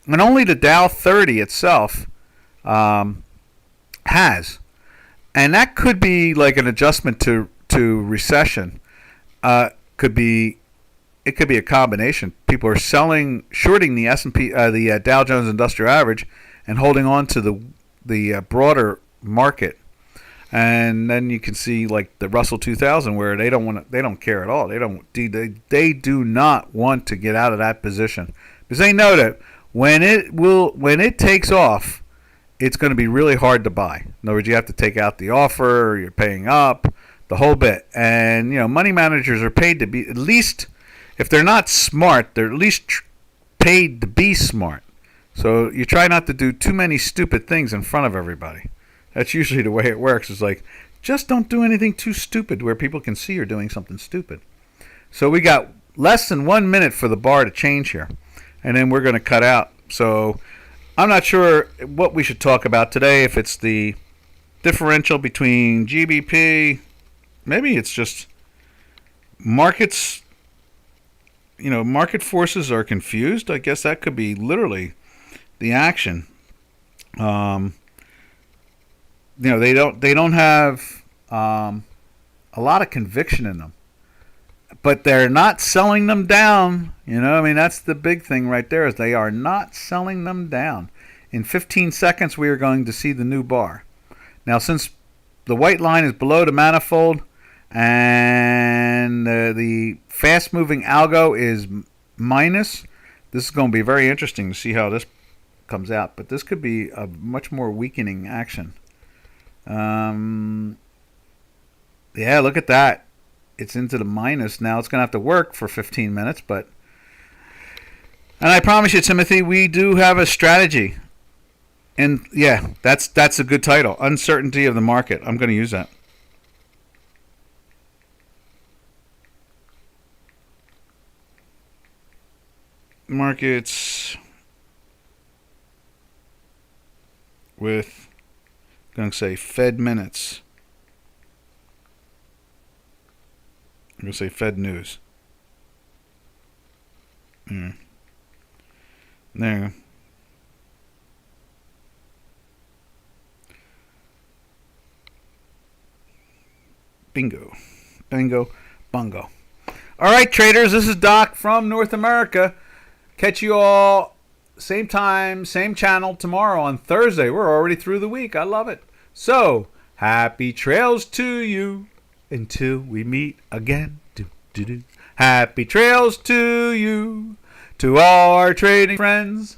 And only the Dow 30 itself has. And that could be like an adjustment to recession. It could be a combination. People are shorting the S&P, the Dow Jones Industrial Average, and holding on to the broader market. And then you can see like the Russell 2000, where they don't care at all. They do not want to get out of that position, because they know that when it takes off, it's going to be really hard to buy. In other words, you have to take out the offer, or you're paying up, the whole bit. And money managers are paid to be, at least if they're not smart, they're at least paid to be smart. So you try not to do too many stupid things in front of everybody. That's usually the way it works. It's like, just don't do anything too stupid where people can see you're doing something stupid. So we got less than 1 minute for the bar to change here, and then we're going to cut out. So I'm not sure what we should talk about today, if it's the differential between GBP, maybe it's just markets, market forces are confused. I guess that could be literally the action. They don't have a lot of conviction in them, but they're not selling them down. That's the big thing right there, is they are not selling them down. In 15 seconds, we are going to see the new bar. Now, since the white line is below the manifold and the fast-moving algo is minus, this is going to be very interesting to see how this comes out. But this could be a much more weakening action. Yeah, look at that. It's into the minus now. It's going to have to work for 15 minutes, and I promise you, Timothy, we do have a strategy. And yeah, that's a good title. Uncertainty of the market. I'm going to use that. Markets with, I'm going to say Fed minutes. I'm going to say Fed news. There. Bingo. Bingo. Bungo. All right, traders, this is Doc from North America. Catch you all same time, same channel tomorrow on Thursday. We're already through the week. I love it. So, happy trails to you until we meet again. Do, do, do. Happy trails to you, to all our trading friends.